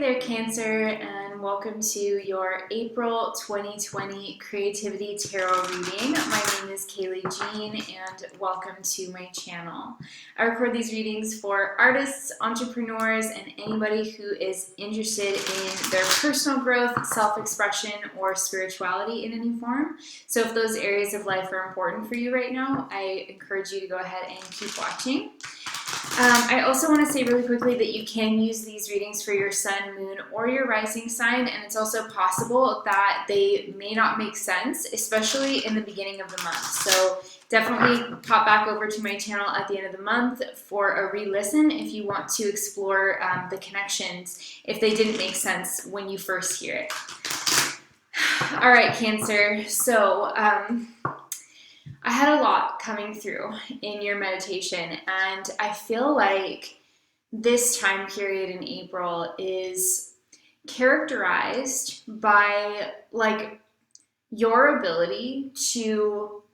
there, Cancer, and welcome to your April 2020 Creativity Tarot reading. My name is Kayleigh Jean, and welcome to my channel. I record these readings for artists, entrepreneurs, and anybody who is interested in their personal growth, self-expression, or spirituality in any form. So if those areas of life are important for you right now, I encourage you to go ahead and keep watching. I also want to say really quickly that you can use these readings for your sun, moon, or your rising sign, and it's also possible that they may not make sense, especially in the beginning of the month. So definitely pop back over to my channel at the end of the month for a re-listen if you want to explore the connections if they didn't make sense when you first hear it. All right, Cancer. So I had a lot coming through in your meditation, and I feel like this time period in April is characterized by like your ability to,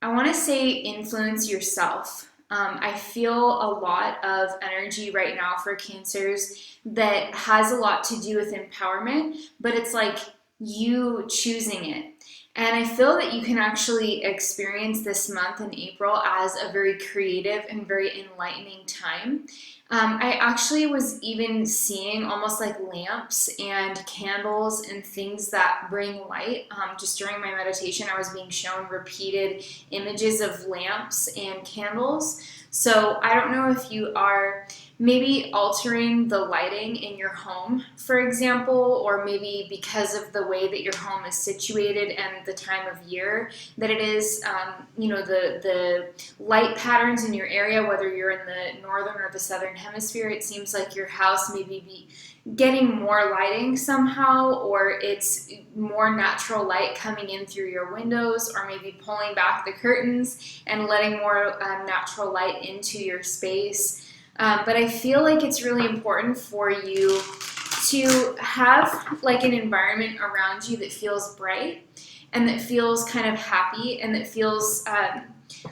I want to say, influence yourself. I feel a lot of energy right now for Cancers that has a lot to do with empowerment, but it's like you choosing it. And I feel that you can actually experience this month in April as a very creative and very enlightening time. I actually was even seeing almost like lamps and candles and things that bring light. Just during my meditation, I was being shown repeated images of lamps and candles. So I don't know if you are maybe altering the lighting in your home, for example, or maybe because of the way that your home is situated and the time of year that it is, the light patterns in your area, whether you're in the northern or the southern hemisphere, it seems like your house maybe be getting more lighting somehow, or it's more natural light coming in through your windows, or maybe pulling back the curtains and letting more natural light into your space. But I feel like it's really important for you to have like an environment around you that feels bright and that feels kind of happy and that feels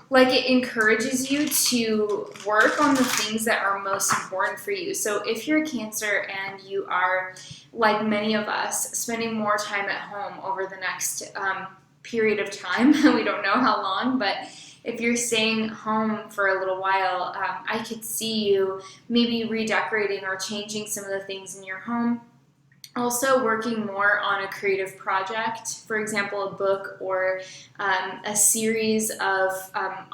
like it encourages you to work on the things that are most important for you. So if you're a Cancer and you are, like many of us, spending more time at home over the next period of time, we don't know how long, but if you're staying home for a little while, I could see you maybe redecorating or changing some of the things in your home. Also working more on a creative project, for example, a book or a series of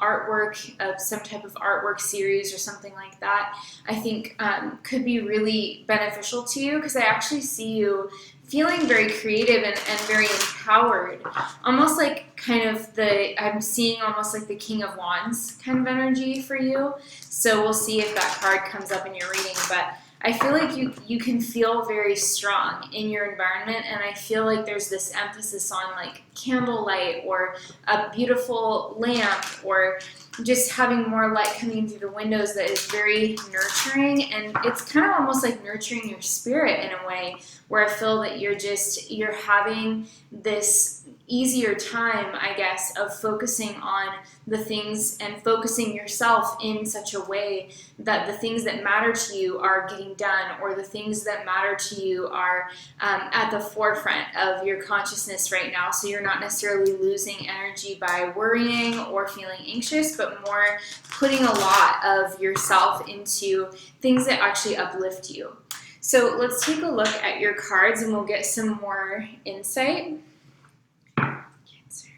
artwork, of some type of artwork series or something like that, I think could be really beneficial to you, because I actually see you feeling very creative and very empowered, almost like I'm seeing almost like the King of Wands kind of energy for you. So we'll see if that card comes up in your reading, but I feel like you can feel very strong in your environment, and I feel like there's this emphasis on like candlelight or a beautiful lamp or just having more light coming in through the windows that is very nurturing, and it's kind of almost like nurturing your spirit in a way where I feel that you're having this easier time, I guess, of focusing on the things and focusing yourself in such a way that the things that matter to you are getting done, or the things that matter to you are at the forefront of your consciousness right now. So you're not necessarily losing energy by worrying or feeling anxious, but more putting a lot of yourself into things that actually uplift you. So let's take a look at your cards and we'll get some more insight. Cancer.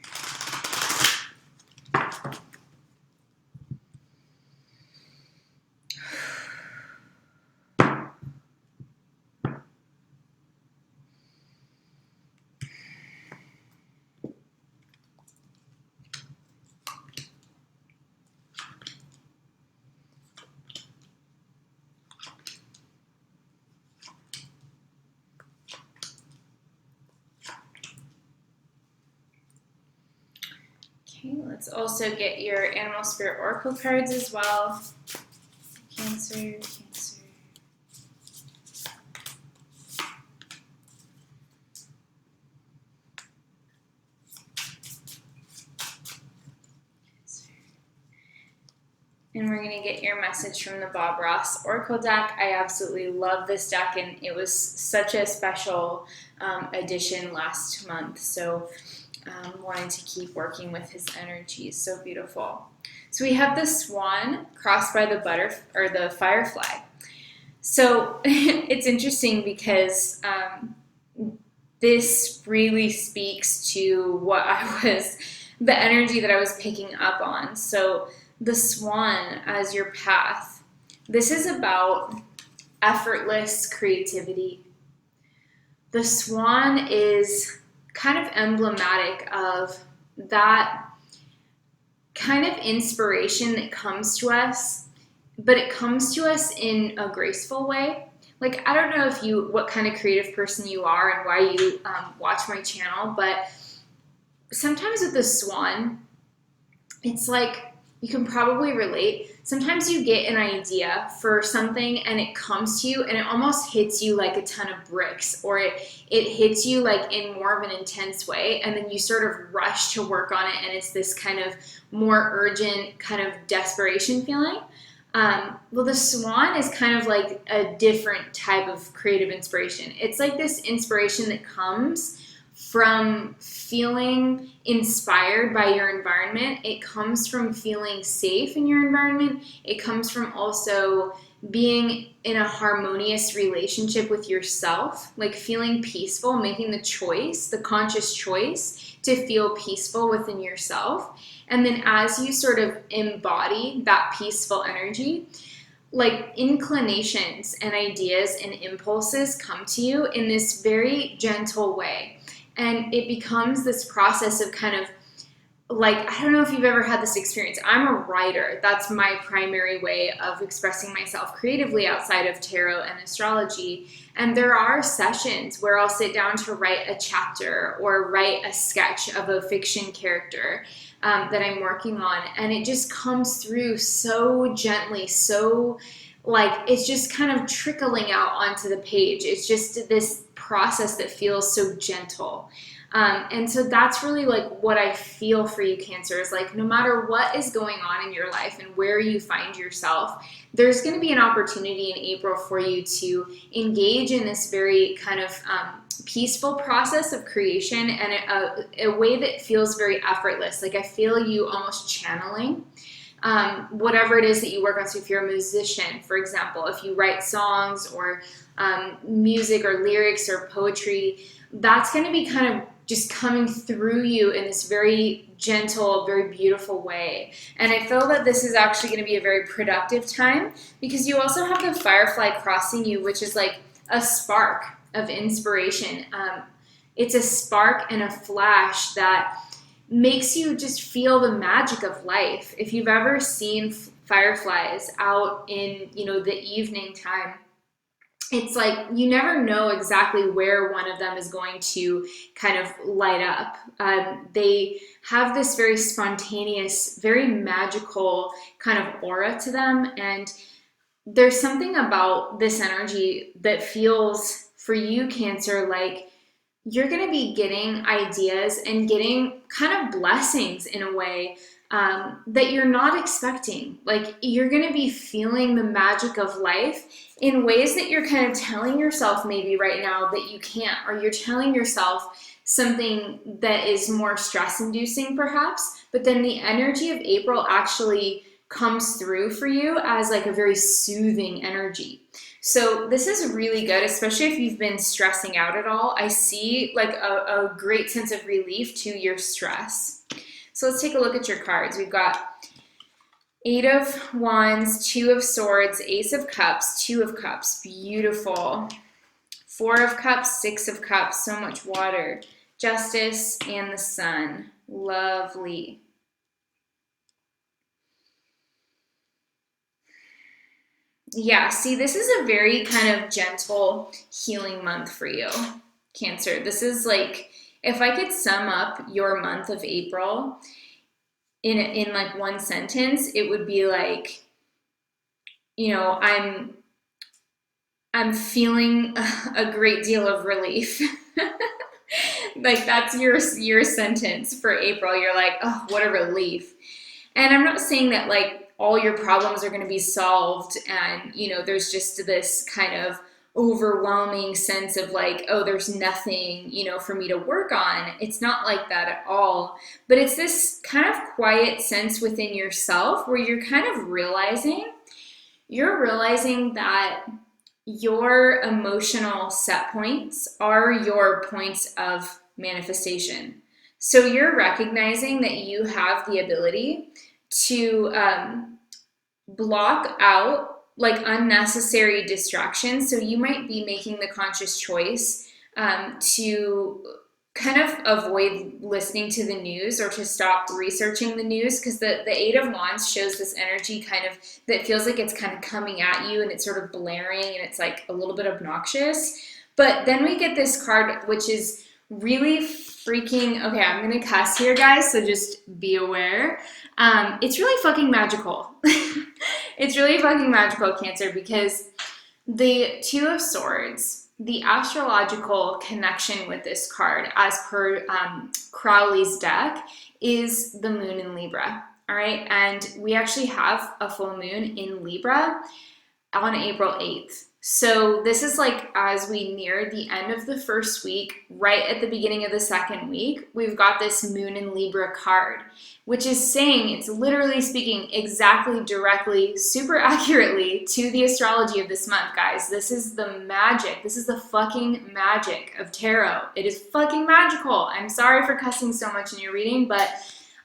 Okay, let's also get your Animal Spirit Oracle cards as well. Cancer, Cancer. And we're going to get your message from the Bob Ross Oracle deck. I absolutely love this deck, and it was such a special addition last month. So wanted to keep working with his energy. So beautiful. So we have the swan crossed by the firefly. So it's interesting because this really speaks to the energy that I was picking up on. So the swan as your path. This is about effortless creativity. The swan is kind of emblematic of that kind of inspiration that comes to us, but it comes to us in a graceful way. Like, I don't know what kind of creative person you are and why you watch my channel, but sometimes with the swan, it's like, you can probably relate. Sometimes you get an idea for something and it comes to you and it almost hits you like a ton of bricks, or it hits you like in more of an intense way, and then you sort of rush to work on it, and it's this kind of more urgent kind of desperation feeling. Well, the swan is kind of like a different type of creative inspiration. It's like this inspiration that comes from feeling inspired by your environment. It comes from feeling safe in your environment. It comes from also being in a harmonious relationship with yourself, like feeling peaceful, making the conscious choice to feel peaceful within yourself. And then as you sort of embody that peaceful energy, like inclinations and ideas and impulses come to you in this very gentle way. And it becomes this process of kind of like, I don't know if you've ever had this experience. I'm a writer. That's my primary way of expressing myself creatively outside of tarot and astrology. And there are sessions where I'll sit down to write a chapter or write a sketch of a fiction character that I'm working on. And it just comes through so gently, so like it's just kind of trickling out onto the page. It's just this process that feels so gentle. And so that's really like what I feel for you, Cancer, is like no matter what is going on in your life and where you find yourself, there's going to be an opportunity in April for you to engage in this very kind of peaceful process of creation, and a way that feels very effortless. Like I feel you almost channeling whatever it is that you work on. So if you're a musician, for example, if you write songs or music or lyrics or poetry, that's going to be kind of just coming through you in this very gentle, very beautiful way. And I feel that this is actually going to be a very productive time because you also have the firefly crossing you, which is like a spark of inspiration. It's a spark and a flash that makes you just feel the magic of life. If you've ever seen fireflies out in, the evening time, it's like you never know exactly where one of them is going to kind of light up. They have this very spontaneous, very magical kind of aura to them. And there's something about this energy that feels for you, Cancer, like you're going to be getting ideas and getting kind of blessings in a way that you're not expecting. Like you're going to be feeling the magic of life in ways that you're kind of telling yourself maybe right now that you can't, or you're telling yourself something that is more stress inducing perhaps, but then the energy of April actually comes through for you as like a very soothing energy. So this is really good, especially if you've been stressing out at all. I see like a great sense of relief to your stress. So let's take a look at your cards. We've got 8 of Wands, 2 of Swords, Ace of Cups, 2 of Cups. Beautiful. 4 of Cups, 6 of Cups. So much water. Justice and the Sun. Lovely. Yeah, see, this is a very kind of gentle healing month for you, Cancer. This is like, if I could sum up your month of April in like one sentence, it would be like, I'm feeling a great deal of relief. Like that's your sentence for April. You're like, oh, what a relief. And I'm not saying that like all your problems are going to be solved, and you know, there's just this kind of overwhelming sense of like, oh, there's nothing, you know, for me to work on. It's not like that at all. But it's this kind of quiet sense within yourself where you're kind of realizing that your emotional set points are your points of manifestation. So you're recognizing that you have the ability to block out like unnecessary distractions. So you might be making the conscious choice to kind of avoid listening to the news or to stop researching the news, because the Eight of Wands shows this energy kind of that feels like it's kind of coming at you and it's sort of blaring and it's like a little bit obnoxious. But then we get this card, which is really freaking, okay, I'm gonna cuss here, guys, so just be aware. It's really fucking magical. It's really fucking magical, Cancer, because the Two of Swords, the astrological connection with this card, as per Crowley's deck, is the moon in Libra. All right, and we actually have a full moon in Libra on April 8th. So this is like as we near the end of the first week, right at the beginning of the second week, we've got this moon in Libra card, which is saying, it's literally speaking exactly, directly, super accurately to the astrology of this month, guys. This is the magic. This is the fucking magic of tarot. It is fucking magical. I'm sorry for cussing so much in your reading, but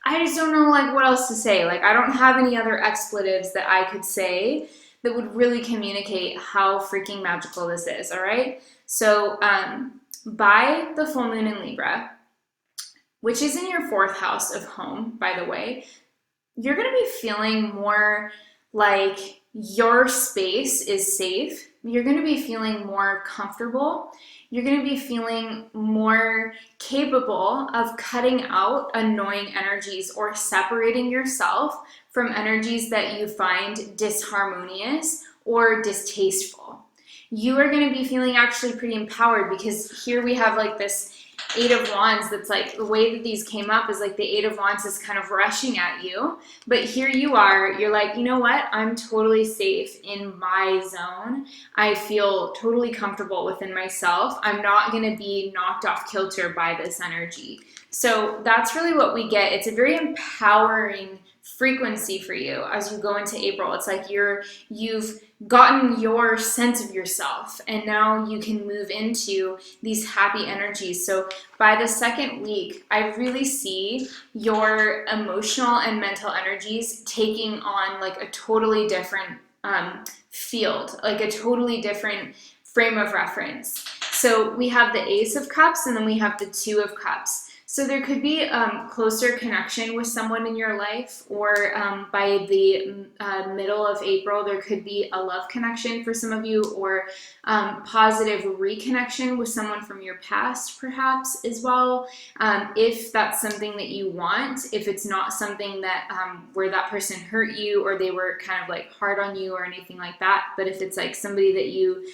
I just don't know like what else to say. Like, I don't have any other expletives that I could say that would really communicate how freaking magical this is, all right? So by the full moon in Libra, which is in your fourth house of home, by the way, you're going to be feeling more like your space is safe. You're going to be feeling more comfortable. You're going to be feeling more capable of cutting out annoying energies or separating yourself from energies that you find disharmonious or distasteful. You are going to be feeling actually pretty empowered, because here we have like this Eight of Wands that's like, the way that these came up is like the Eight of Wands is kind of rushing at you, but here you are, you're like, you know what, I'm totally safe in my zone. I feel totally comfortable within myself. I'm not going to be knocked off kilter by this energy. So that's really what we get. It's a very empowering frequency for you as you go into April. It's like you've gotten your sense of yourself, and now you can move into these happy energies. So by the second week, I really see your emotional and mental energies taking on like a totally different field, like a totally different frame of reference. So we have the Ace of Cups, and then we have the Two of Cups. So there could be closer connection with someone in your life, or by the middle of April, there could be a love connection for some of you, or positive reconnection with someone from your past, perhaps, as well. If that's something that you want, if it's not something that where that person hurt you or they were kind of like hard on you or anything like that, but if it's like somebody that you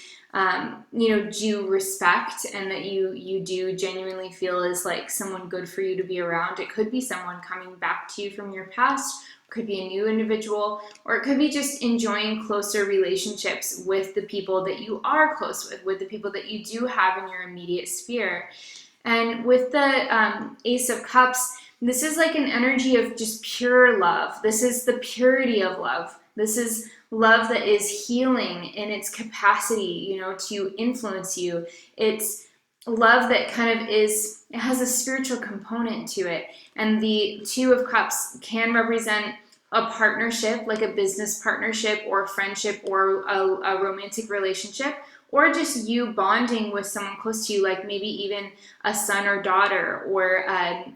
do respect and that you do genuinely feel is like someone good for you to be around. It could be someone coming back to you from your past, could be a new individual, or it could be just enjoying closer relationships with the people that you are close with the people that you do have in your immediate sphere. And with the Ace of Cups, this is like an energy of just pure love. This is the purity of love. This is love that is healing in its capacity, to influence you. It's love that kind of it has a spiritual component to it. And the Two of Cups can represent a partnership, like a business partnership or friendship or a romantic relationship, or just you bonding with someone close to you, like maybe even a son or daughter, or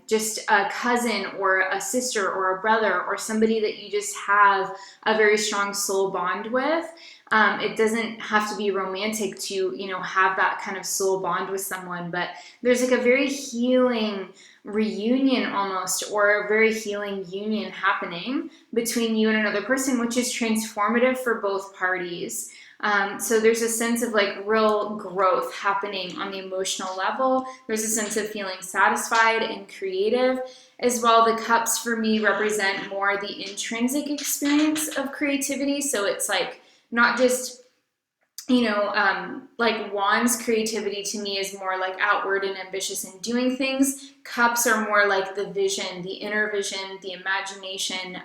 just a cousin or a sister or a brother, or somebody that you just have a very strong soul bond with. It doesn't have to be romantic to, have that kind of soul bond with someone, but there's like a very healing reunion almost, or a very healing union happening between you and another person, which is transformative for both parties. So there's a sense of like real growth happening on the emotional level. There's a sense of feeling satisfied and creative. As well, the cups for me represent more the intrinsic experience of creativity. So it's like not just, like wands creativity to me is more like outward and ambitious in doing things. Cups are more like the vision, the inner vision, the imagination,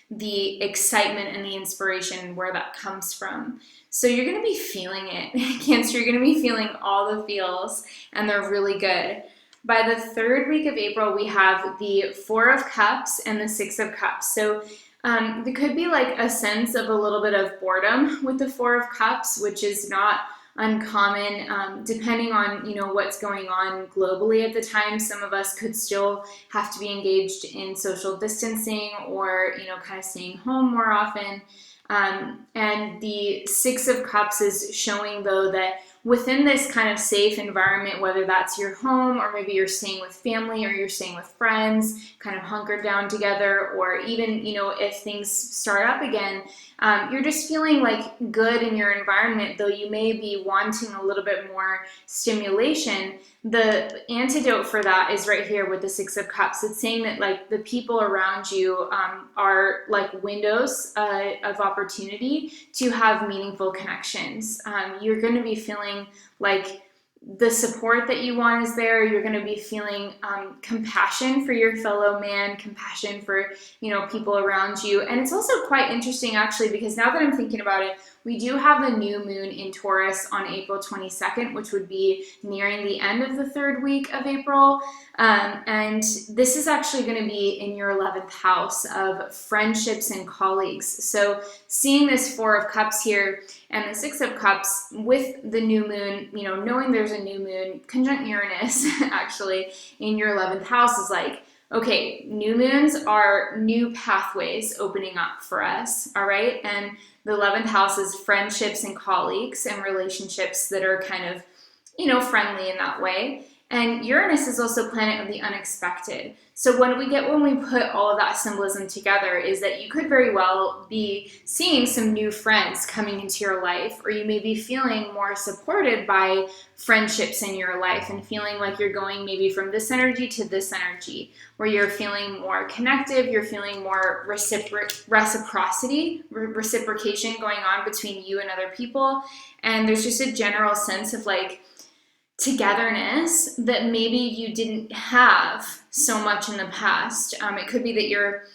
the excitement and the inspiration, where that comes from. So you're going to be feeling it, Cancer. You're going to be feeling all the feels, and they're really good. By the third week of April, we have the Four of Cups and the Six of Cups. So there could be like a sense of a little bit of boredom with the Four of Cups, which is not uncommon, depending on, what's going on globally at the time. Some of us could still have to be engaged in social distancing or, kind of staying home more often. And the Six of Cups is showing, though, that within this kind of safe environment, whether that's your home or maybe you're staying with family or you're staying with friends, kind of hunkered down together, or even, if things start up again, you're just feeling like good in your environment, though you may be wanting a little bit more stimulation. The antidote for that is right here with the Six of Cups. It's saying that like the people around you are like windows of opportunity to have meaningful connections. You're going to be feeling like the support that you want is there. You're going to be feeling compassion for your fellow man, compassion for, people around you. And it's also quite interesting, actually, because now that I'm thinking about it, we do have the new moon in Taurus on April 22nd, which would be nearing the end of the third week of April. And this is actually going to be in your 11th house of friendships and colleagues. So seeing this Four of Cups here and the Six of Cups with the new moon, knowing there's a new moon conjunct Uranus actually in your 11th house is like, okay, new moons are new pathways opening up for us, all right? And the 11th house is friendships and colleagues and relationships that are kind of, friendly in that way. And Uranus is also planet of the unexpected. So when we put all of that symbolism together is that you could very well be seeing some new friends coming into your life, or you may be feeling more supported by friendships in your life and feeling like you're going maybe from this energy to this energy, where you're feeling more connective, you're feeling more reciprocity, reciprocation going on between you and other people. And there's just a general sense of like togetherness that maybe you didn't have so much in the past. It could be that you're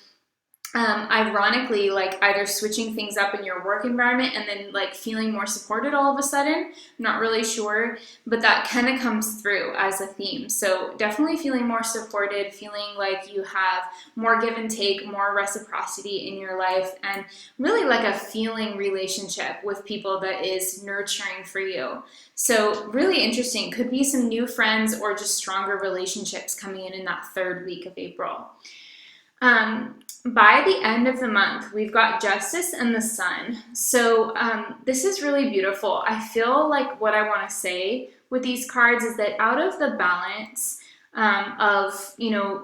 ironically like either switching things up in your work environment and then like feeling more supported all of a sudden. I'm not really sure, but that kind of comes through as a theme. So definitely feeling more supported, feeling like you have more give and take, more reciprocity in your life, and really like a feeling relationship with people that is nurturing for you. So really interesting. Could be some new friends or just stronger relationships coming in that third week of April. By the end of the month, we've got Justice and the Sun. So this is really beautiful. I feel like what I want to say with these cards is that out of the balance of,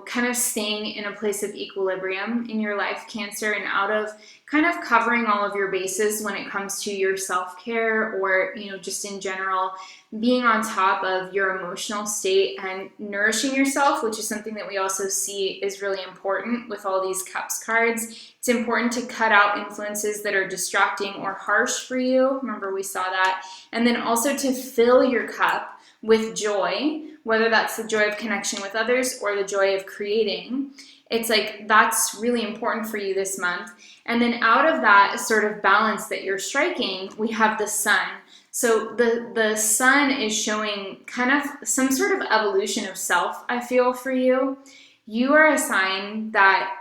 kind of staying in a place of equilibrium in your life, Cancer, and out of kind of covering all of your bases when it comes to your self-care or, just in general, being on top of your emotional state and nourishing yourself, which is something that we also see is really important with all these Cups cards. It's important to cut out influences that are distracting or harsh for you. Remember, we saw that. And then also to fill your cup with joy, whether that's the joy of connection with others or the joy of creating. It's like that's really important for you this month. And then out of that sort of balance that you're striking, we have the Sun. So the Sun is showing kind of some sort of evolution of self, I feel, for you. You are a sign that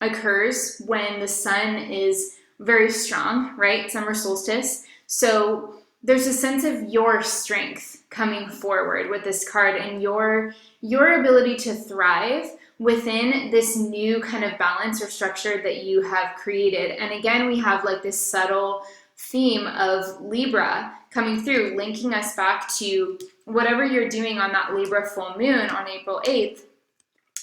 occurs when the Sun is very strong, right? Summer solstice. So there's a sense of your strength coming forward with this card and your ability to thrive within this new kind of balance or structure that you have created. And again, we have like this subtle theme of Libra coming through, linking us back to whatever you're doing on that Libra full moon on April 8th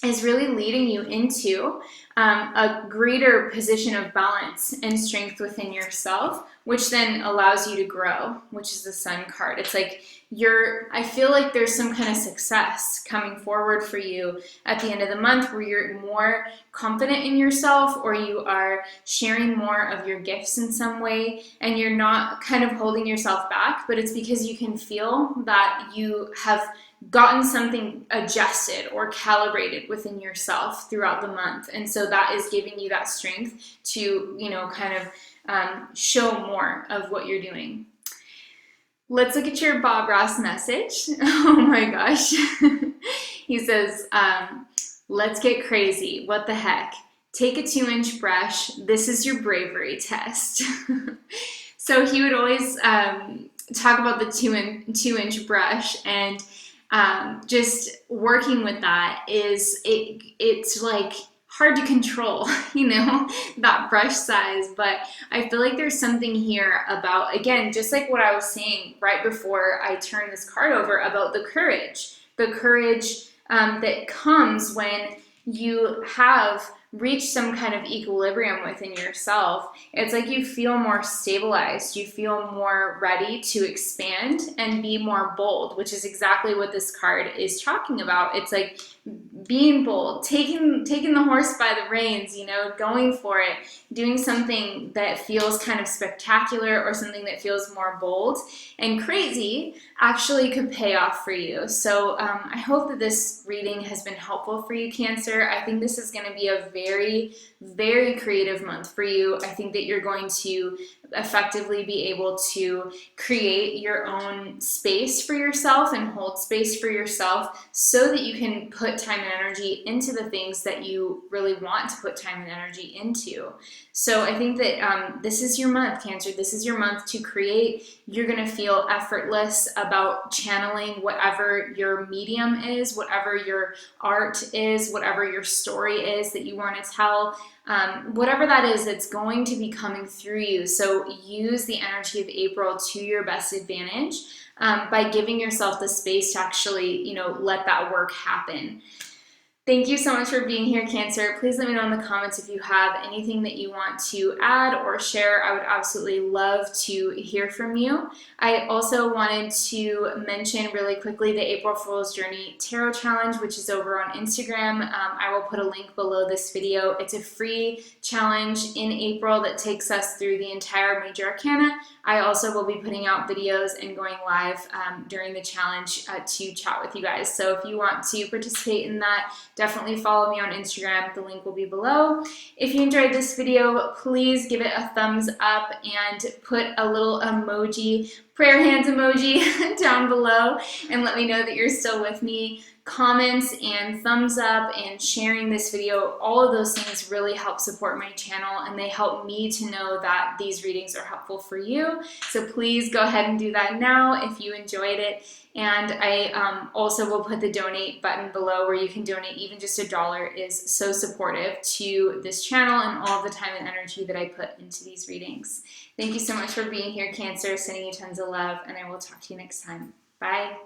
is really leading you into a greater position of balance and strength within yourself, which then allows you to grow, which is the Sun card. It's like I feel like there's some kind of success coming forward for you at the end of the month where you're more confident in yourself, or you are sharing more of your gifts in some way, and you're not kind of holding yourself back, but it's because you can feel that you have gotten something adjusted or calibrated within yourself throughout the month. And so that is giving you that strength to, kind of show more of what you're doing. Let's look at your Bob Ross message. Oh my gosh. He says, let's get crazy. What the heck? Take a 2-inch brush. This is your bravery test. So he would always talk about the 2-inch brush, and just working with that it's like hard to control, that brush size. But I feel like there's something here about, again, just like what I was saying right before I turned this card over, about the courage that comes when you have reach some kind of equilibrium within yourself. It's like you feel more stabilized, you feel more ready to expand and be more bold, which is exactly what this card is talking about. It's like being bold, taking the horse by the reins, going for it, doing something that feels kind of spectacular or something that feels more bold and crazy actually could pay off for you. So I hope that this reading has been helpful for you, Cancer. I think this is going to be a very, very creative month for you. I think that you're going to effectively be able to create your own space for yourself and hold space for yourself so that you can put time and energy into the things that you really want to put time and energy into. So I think that this is your month, Cancer. This is your month to create. You're going to feel effortless about channeling whatever your medium is, whatever your art is, whatever your story is that you want to tell. Whatever that is, it's going to be coming through you. So use the energy of April to your best advantage by giving yourself the space to actually, let that work happen. Thank you so much for being here, Cancer. Please let me know in the comments if you have anything that you want to add or share. I would absolutely love to hear from you. I also wanted to mention really quickly the April Fool's Journey Tarot Challenge, which is over on Instagram. I will put a link below this video. It's a free challenge in April that takes us through the entire major arcana. I also will be putting out videos and going live during the challenge to chat with you guys. So if you want to participate in that, definitely follow me on Instagram. The link will be below. If you enjoyed this video, please give it a thumbs up and put a little emoji, prayer hands emoji down below, and let me know that you're still with me. Comments and thumbs up and sharing this video, all of those things really help support my channel, and they help me to know that these readings are helpful for you. So please go ahead and do that now if you enjoyed it. And I also will put the donate button below where you can donate. Even just $1 is so supportive to this channel and all of the time and energy that I put into these readings. Thank you so much for being here, Cancer. Sending you tons of love, and I will talk to you next time. Bye.